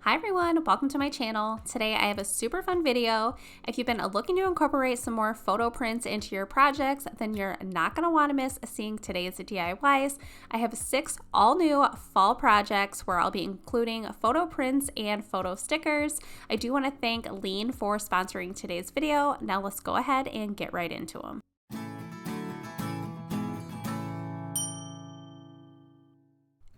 Hi everyone, welcome to my channel. Today I have a super fun video. If you've been looking to incorporate some more photo prints into your projects, then you're not going to want to miss seeing today's DIYs. I have 6 all new fall projects where I'll be including photo prints and photo stickers. I do want to thank Liene for sponsoring today's video. Now let's go ahead and get right into them.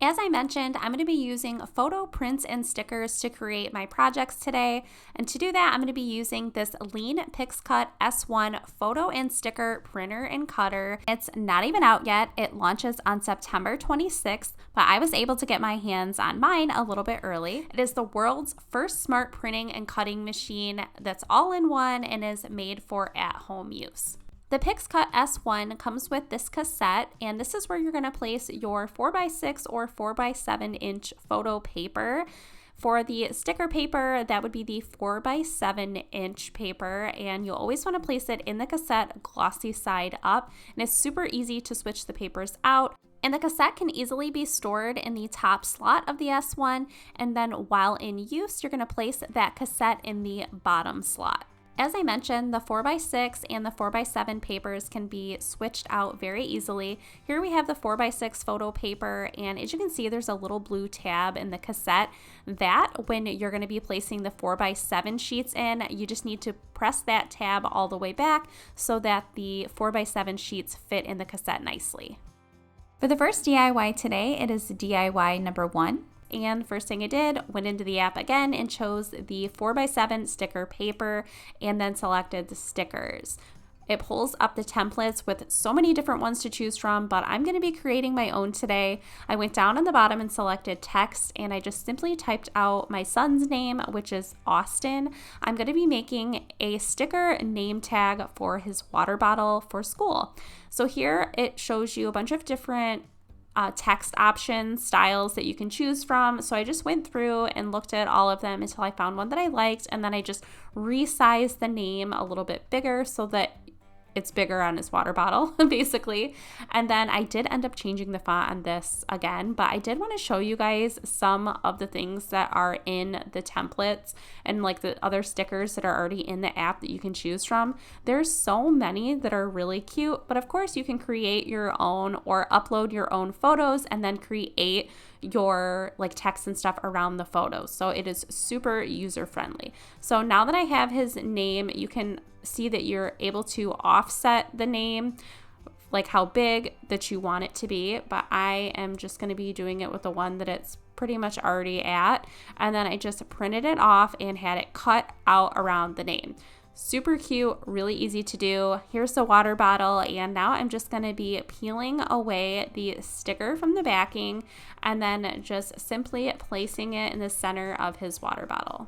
As I mentioned, I'm going to be using photo prints and stickers to create my projects today. And to do that, I'm going to be using this Liene PixCut S1 photo and sticker printer and cutter. It's not even out yet. It launches on September 26th, but I was able to get my hands on mine a little bit early. It is the world's first smart printing and cutting machine that's all in one and is made for at-home use. The PixCut S1 comes with this cassette, and this is where you're going to place your 4x6 or 4x7 inch photo paper. For the sticker paper, that would be the 4x7 inch paper, and you'll always want to place it in the cassette glossy side up, and it's super easy to switch the papers out. And the cassette can easily be stored in the top slot of the S1, and then while in use, you're going to place that cassette in the bottom slot. As I mentioned, the 4x6 and the 4x7 papers can be switched out very easily. Here we have the 4x6 photo paper, and as you can see, there's a little blue tab in the cassette that when you're going to be placing the 4x7 sheets in, you just need to press that tab all the way back so that the 4x7 sheets fit in the cassette nicely. For the first DIY today, it is DIY number 1. And first thing I did, went into the app again and chose the 4x7 sticker paper and then selected the stickers. It pulls up the templates with so many different ones to choose from, but I'm going to be creating my own today. I went down on the bottom and selected text, and I just simply typed out my son's name, which is Austin. I'm going to be making a sticker name tag for his water bottle for school. So here it shows you a bunch of different text options, styles that you can choose from. So I just went through and looked at all of them until I found one that I liked, and then I just resized the name a little bit bigger so that it's bigger on his water bottle, basically. And then I did end up changing the font on this again, but I did want to show you guys some of the things that are in the templates and like the other stickers that are already in the app that you can choose from. There's so many that are really cute, but of course you can create your own or upload your own photos and then create your like text and stuff around the photos. So it is super user friendly. So now that I have his name, you can see that you're able to offset the name, like how big that you want it to be, but I am just going to be doing it with the one that it's pretty much already at, and then I just printed it off and had it cut out around the name. Super cute, really easy to do. Here's the water bottle, and now I'm just going to be peeling away the sticker from the backing and then just simply placing it in the center of his water bottle.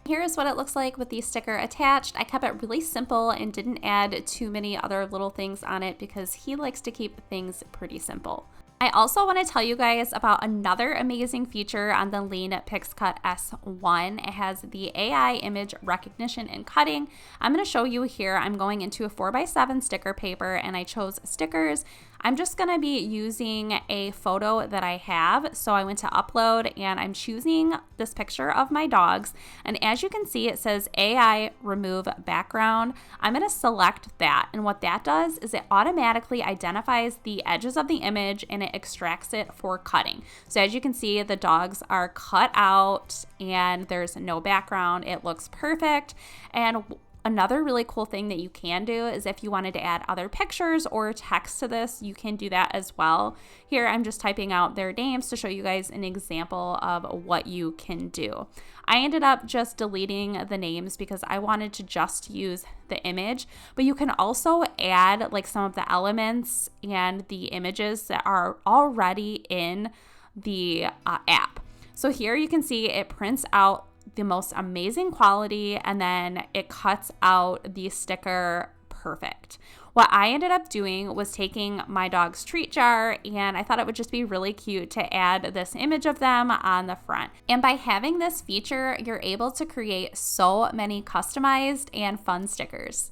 Here's what it looks like with the sticker attached. I kept it really simple and didn't add too many other little things on it because he likes to keep things pretty simple. I also want to tell you guys about another amazing feature on the Liene PixCut S1. It has the AI image recognition and cutting. I'm going to show you here. I'm going into a 4x7 sticker paper and I chose stickers. I'm just going to be using a photo that I have. So I went to upload and I'm choosing this picture of my dogs. And as you can see, it says AI remove background. I'm going to select that. And what that does is it automatically identifies the edges of the image and it extracts it for cutting. So as you can see, the dogs are cut out and there's no background. It looks perfect. And another really cool thing that you can do is if you wanted to add other pictures or text to this, you can do that as well. Here I'm just typing out their names to show you guys an example of what you can do. I ended up just deleting the names because I wanted to just use the image, but you can also add like some of the elements and the images that are already in the app. So here you can see it prints out the most amazing quality and then it cuts out the sticker perfect. What I ended up doing was taking my dog's treat jar, and I thought it would just be really cute to add this image of them on the front. And by having this feature, you're able to create so many customized and fun stickers.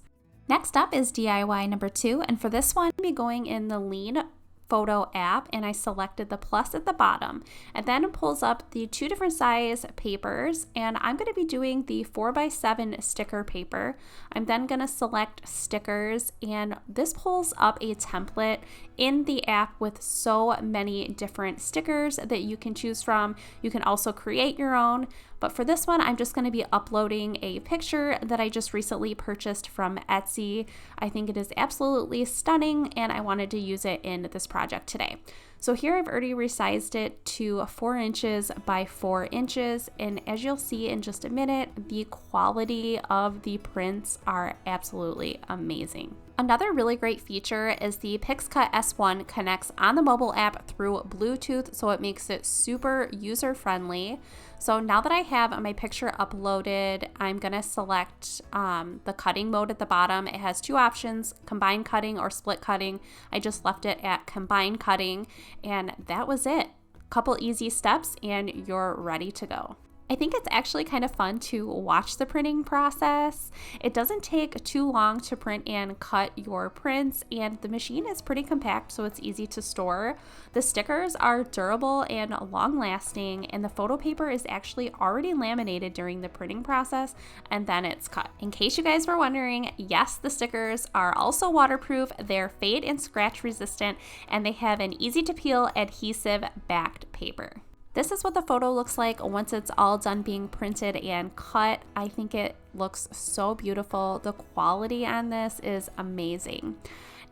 Next up is DIY number 2, and for this one, I'll be going in the Liene photo app and I selected the plus at the bottom, and then it pulls up the 2 different size papers, and I'm going to be doing the 4x7 sticker paper. I'm then going to select stickers, and this pulls up a template in the app with so many different stickers that you can choose from. You can also create your own, but for this one I'm just going to be uploading a picture that I just recently purchased from Etsy. I think it is absolutely stunning and I wanted to use it in this project today. So here I've already resized it to 4 inches by 4 inches, and as you'll see in just a minute, the quality of the prints are absolutely amazing. Another really great feature is the PixCut S1 connects on the mobile app through Bluetooth, so it makes it super user-friendly. So now that I have my picture uploaded, I'm going to select the cutting mode at the bottom. It has 2 options, combine cutting or split cutting. I just left it at combine cutting, and that was it. Couple easy steps and you're ready to go. I think it's actually kind of fun to watch the printing process. It doesn't take too long to print and cut your prints, and the machine is pretty compact, so it's easy to store. The stickers are durable and long lasting, and the photo paper is actually already laminated during the printing process, and then it's cut. In case you guys were wondering, yes, the stickers are also waterproof, they're fade and scratch resistant, and they have an easy to peel adhesive backed paper. This is what the photo looks like once it's all done being printed and cut. I think it looks so beautiful. The quality on this is amazing.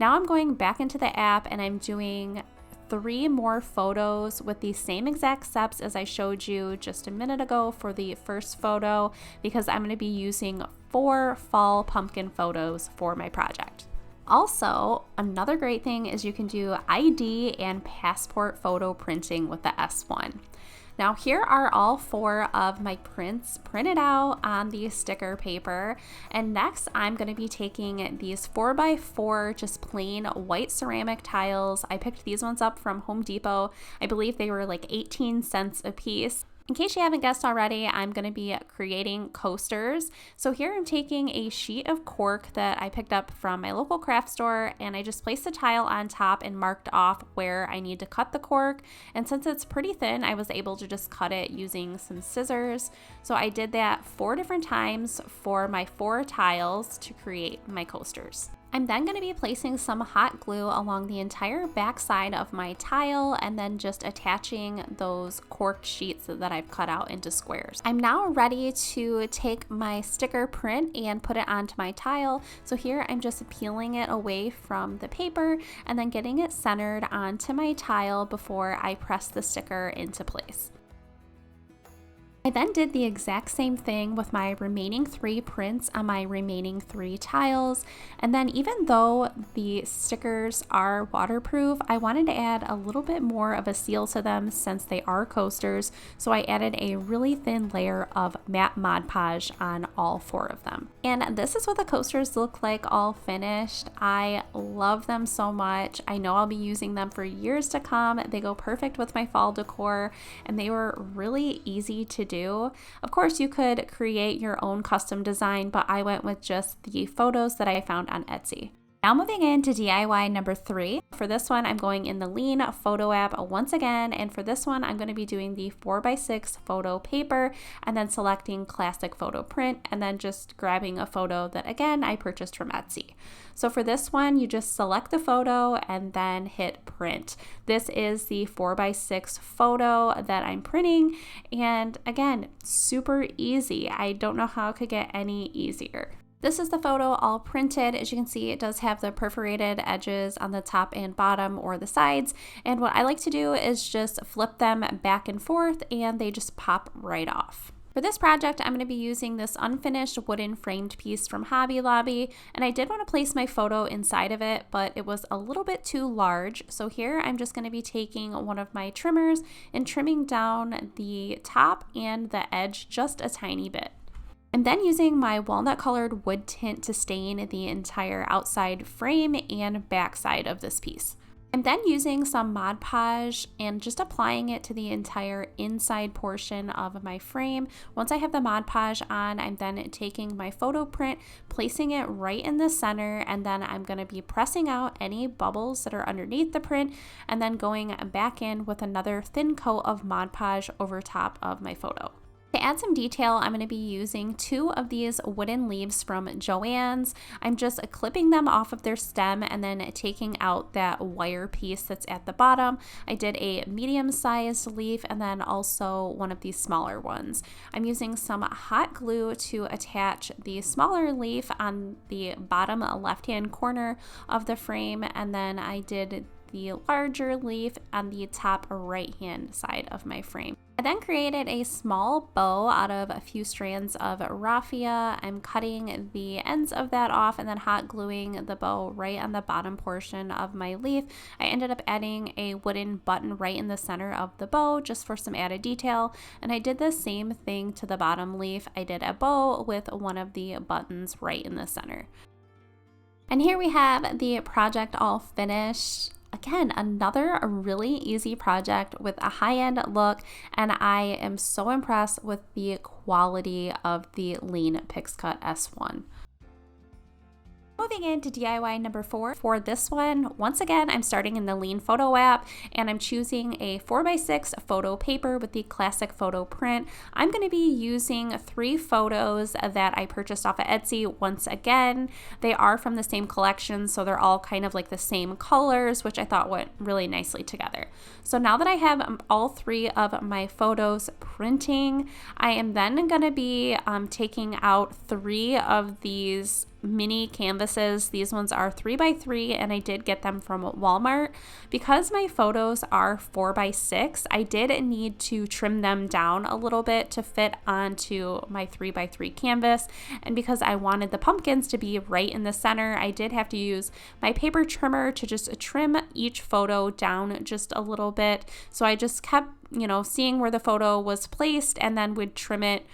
Now I'm going back into the app and I'm doing 3 more photos with the same exact steps as I showed you just a minute ago for the first photo, because I'm going to be using 4 fall pumpkin photos for my project. Also, another great thing is you can do ID and passport photo printing with the S1. Now here are all 4 of my prints printed out on the sticker paper, and next I'm going to be taking these 4x4 just plain white ceramic tiles. I picked these ones up from Home Depot. I believe they were like 18 cents a piece. In case you haven't guessed already, I'm going to be creating coasters. So here I'm taking a sheet of cork that I picked up from my local craft store, and I just placed the tile on top and marked off where I need to cut the cork. And since it's pretty thin, I was able to just cut it using some scissors. So I did that 4 different times for my 4 tiles to create my coasters. I'm then going to be placing some hot glue along the entire back side of my tile and then just attaching those corked sheets that I've cut out into squares. I'm now ready to take my sticker print and put it onto my tile. So here I'm just peeling it away from the paper and then getting it centered onto my tile before I press the sticker into place. I then did the exact same thing with my remaining 3 prints on my remaining 3 tiles, and then even though the stickers are waterproof, I wanted to add a little bit more of a seal to them since they are coasters, so I added a really thin layer of matte Mod Podge on all 4 of them. And this is what the coasters look like all finished. I love them so much. I know I'll be using them for years to come. They go perfect with my fall decor, and they were really easy to do. Of course, you could create your own custom design, but I went with just the photos that I found on Etsy. Now moving into DIY number 3. For this one, I'm going in the Liene photo app once again, and for this one, I'm going to be doing the 4x6 photo paper and then selecting classic photo print and then just grabbing a photo that again I purchased from Etsy. So for this one, you just select the photo and then hit print. This is the 4x6 photo that I'm printing, and again, super easy. I don't know how it could get any easier. This is the photo all printed. As you can see, it does have the perforated edges on the top and bottom or the sides. And what I like to do is just flip them back and forth and they just pop right off. For this project, I'm going to be using this unfinished wooden framed piece from Hobby Lobby, and I did want to place my photo inside of it, but it was a little bit too large. So here I'm just going to be taking one of my trimmers and trimming down the top and the edge just a tiny bit. I'm then using my walnut colored wood tint to stain the entire outside frame and back side of this piece. I'm then using some Mod Podge and just applying it to the entire inside portion of my frame. Once I have the Mod Podge on, I'm then taking my photo print, placing it right in the center, and then I'm going to be pressing out any bubbles that are underneath the print and then going back in with another thin coat of Mod Podge over top of my photo. To add some detail, I'm going to be using 2 of these wooden leaves from Joann's. I'm just clipping them off of their stem and then taking out that wire piece that's at the bottom. I did a medium-sized leaf and then also one of these smaller ones. I'm using some hot glue to attach the smaller leaf on the bottom left-hand corner of the frame, and then I did the larger leaf on the top right-hand side of my frame. I then created a small bow out of a few strands of raffia. I'm cutting the ends of that off and then hot gluing the bow right on the bottom portion of my leaf. I ended up adding a wooden button right in the center of the bow just for some added detail, and I did the same thing to the bottom leaf. I did a bow with one of the buttons right in the center. And here we have the project all finished. Again, another really easy project with a high-end look, and I am so impressed with the quality of the Liene PixCut S1. Moving into DIY number 4. For this one, once again, I'm starting in the Liene Photo app, and I'm choosing a 4x6 photo paper with the classic photo print. I'm going to be using 3 photos that I purchased off of Etsy. Once again, they are from the same collection, so they're all kind of like the same colors, which I thought went really nicely together. So now that I have all 3 of my photos printing, I am then going to be taking out 3 of these mini canvases. These ones are 3x3 and I did get them from Walmart. Because my photos are 4x6, I did need to trim them down a little bit to fit onto my 3x3 canvas, and because I wanted the pumpkins to be right in the center, I did have to use my paper trimmer to just trim each photo down just a little bit. So I just kept, seeing where the photo was placed and then would trim it.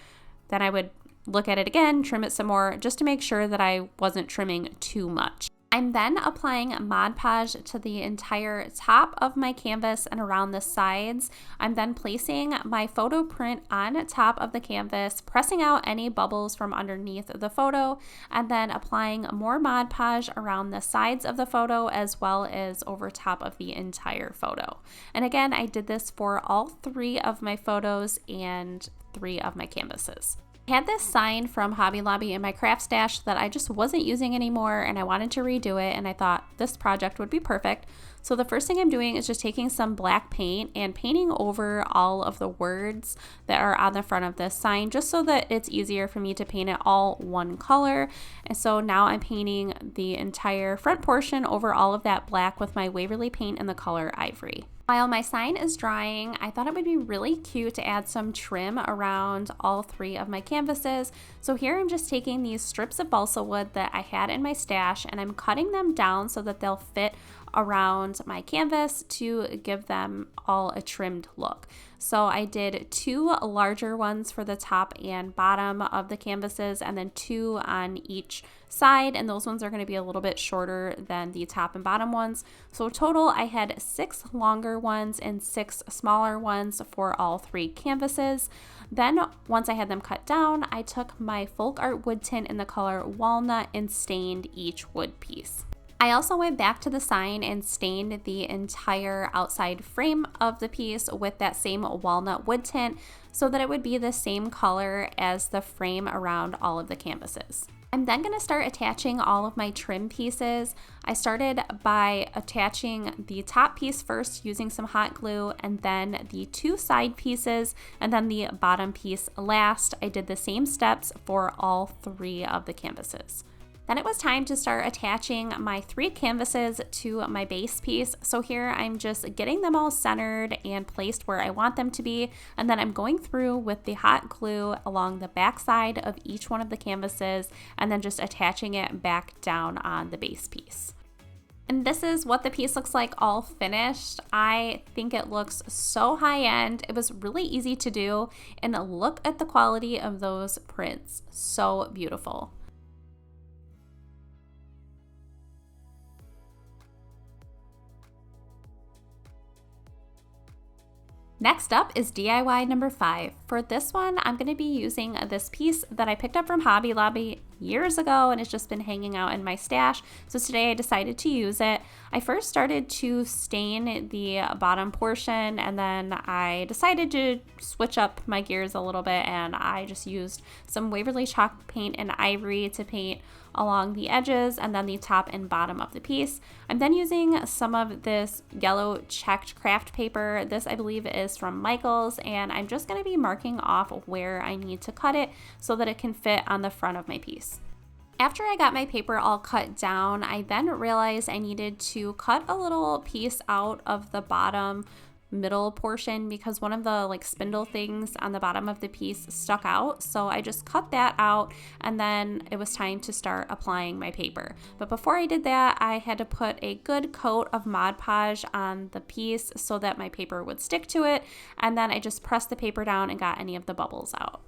Then I would look at it again, trim it some more, just to make sure that I wasn't trimming too much. I'm then applying Mod Podge to the entire top of my canvas and around the sides. I'm then placing my photo print on top of the canvas, pressing out any bubbles from underneath the photo, and then applying more Mod Podge around the sides of the photo as well as over top of the entire photo. And again, I did this for all 3 of my photos and 3 of my canvases. I had this sign from Hobby Lobby in my craft stash that I just wasn't using anymore, and I wanted to redo it, and I thought this project would be perfect. So the first thing I'm doing is just taking some black paint and painting over all of the words that are on the front of this sign, just so that it's easier for me to paint it all one color. And so now I'm painting the entire front portion over all of that black with my Waverly paint in the color Ivory. While my sign is drying, I thought it would be really cute to add some trim around all 3 of my canvases. So here I'm just taking these strips of balsa wood that I had in my stash, and I'm cutting them down so that they'll fit around my canvas to give them all a trimmed look. So I did 2 larger ones for the top and bottom of the canvases, and then 2 on each side, and those ones are going to be a little bit shorter than the top and bottom ones. So total I had 6 longer ones and 6 smaller ones for all 3 canvases. Then once I had them cut down, I took my folk art wood tint in the color walnut and stained each wood piece. I also went back to the sign and stained the entire outside frame of the piece with that same walnut wood tint so that it would be the same color as the frame around all of the canvases. I'm then going to start attaching all of my trim pieces. I started by attaching the top piece first using some hot glue, and then the 2 side pieces, and then the bottom piece last. I did the same steps for all 3 of the canvases. Then it was time to start attaching my 3 canvases to my base piece. So here I'm just getting them all centered and placed where I want them to be. And then I'm going through with the hot glue along the back side of each one of the canvases and then just attaching it back down on the base piece. And this is what the piece looks like all finished. I think it looks so high-end. It was really easy to do, and look at the quality of those prints. So beautiful. Next up is DIY number 5. For this one, I'm going to be using this piece that I picked up from Hobby Lobby years ago and it's just been hanging out in my stash. So today I decided to use it. I first started to stain the bottom portion and then I decided to switch up my gears a little bit and I just used some Waverly chalk paint and ivory to paint along the edges and then the top and bottom of the piece. I'm then using some of this yellow checked craft paper. This I believe is from Michael's, and I'm just going to be marking off where I need to cut it so that it can fit on the front of my piece. After I got my paper all cut down, I then realized I needed to cut a little piece out of the bottom middle portion because one of the spindle things on the bottom of the piece stuck out. So I just cut that out and then it was time to start applying my paper. But before I did that, I had to put a good coat of Mod Podge on the piece so that my paper would stick to it. And then I just pressed the paper down and got any of the bubbles out.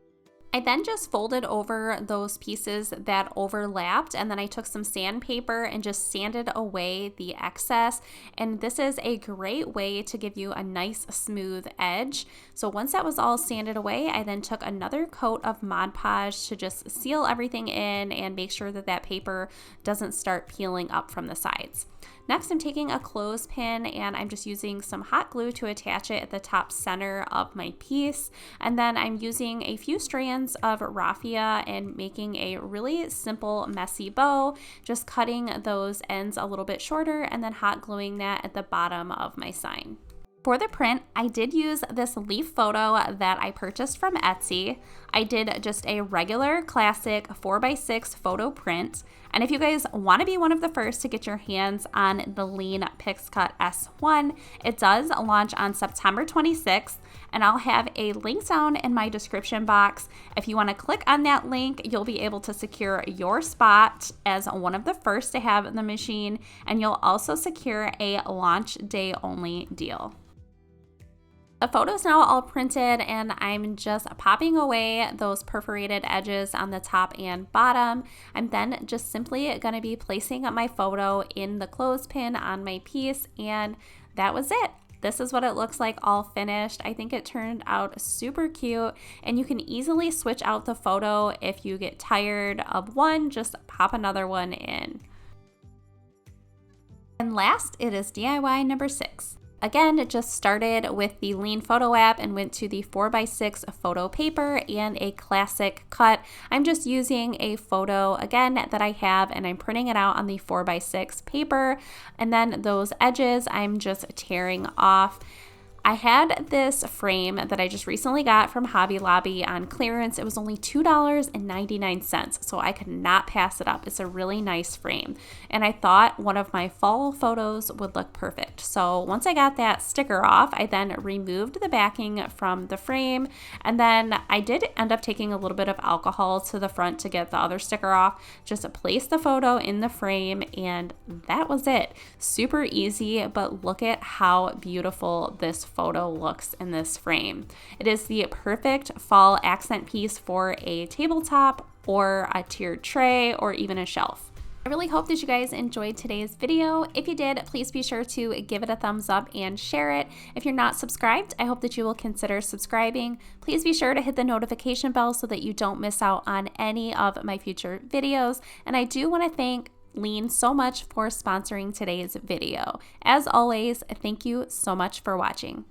I then just folded over those pieces that overlapped and then I took some sandpaper and just sanded away the excess. And this is a great way to give you a nice smooth edge. So once that was all sanded away, I then took another coat of Mod Podge to just seal everything in and make sure that that paper doesn't start peeling up from the sides. Next, I'm taking a clothespin and I'm just using some hot glue to attach it at the top center of my piece. And then I'm using a few strands of raffia and making a really simple, messy bow, just cutting those ends a little bit shorter and then hot gluing that at the bottom of my sign. For the print, I did use this leaf photo that I purchased from Etsy. I did just a regular classic 4x6 photo print. And if you guys want to be one of the first to get your hands on the Liene PixCut S1, it does launch on September 26th. And I'll have a link down in my description box. If you want to click on that link, you'll be able to secure your spot as one of the first to have the machine. And you'll also secure a launch day only deal. The photo's now all printed and I'm just popping away those perforated edges on the top and bottom. I'm then just simply going to be placing my photo in the clothespin on my piece, and that was it. This is what it looks like all finished. I think it turned out super cute, and you can easily switch out the photo if you get tired of one, just pop another one in. And last, it is DIY number 6. Again, it just started with the Liene photo app and went to the 4x6 photo paper and a classic cut. I'm just using a photo again that I have and I'm printing it out on the 4x6 paper, and then those edges I'm just tearing off. I had this frame that I just recently got from Hobby Lobby on clearance. It was only $2.99, so I could not pass it up. It's a really nice frame, and I thought one of my fall photos would look perfect. So once I got that sticker off, I then removed the backing from the frame, and then I did end up taking a little bit of alcohol to the front to get the other sticker off. Just place the photo in the frame, and that was it. Super easy, but look at how beautiful this photo looks in this frame. It is the perfect fall accent piece for a tabletop or a tiered tray or even a shelf. I really hope that you guys enjoyed today's video. If you did, please be sure to give it a thumbs up and share it. If you're not subscribed, I hope that you will consider subscribing. Please be sure to hit the notification bell so that you don't miss out on any of my future videos. And I do want to thank Liene so much for sponsoring today's video. As always, thank you so much for watching.